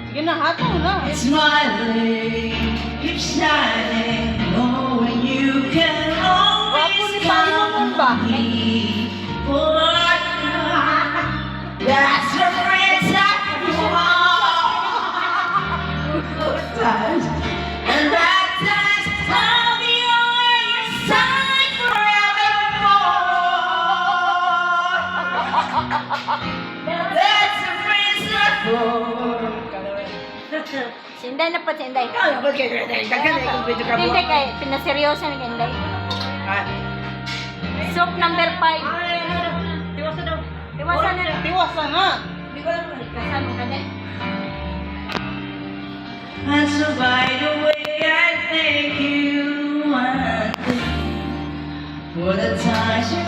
Sige na, hato na. Smiling, keep shining, knowing you can always Wapo ni Paimon ba? count me. But that's the friends that you are. Good times and bad times, I'll be on your side forevermore. That's the friends that for. Sinday na po, Sinday. Kaya ba kayo daghan na ikong video ka mo? Hindi kay pinaseryoso ni Sinday. Soup number 5. Tiwasa daw. Tiwasan na. Tiwasa na. Kasama ka na. And so by the way, I thank you for the times you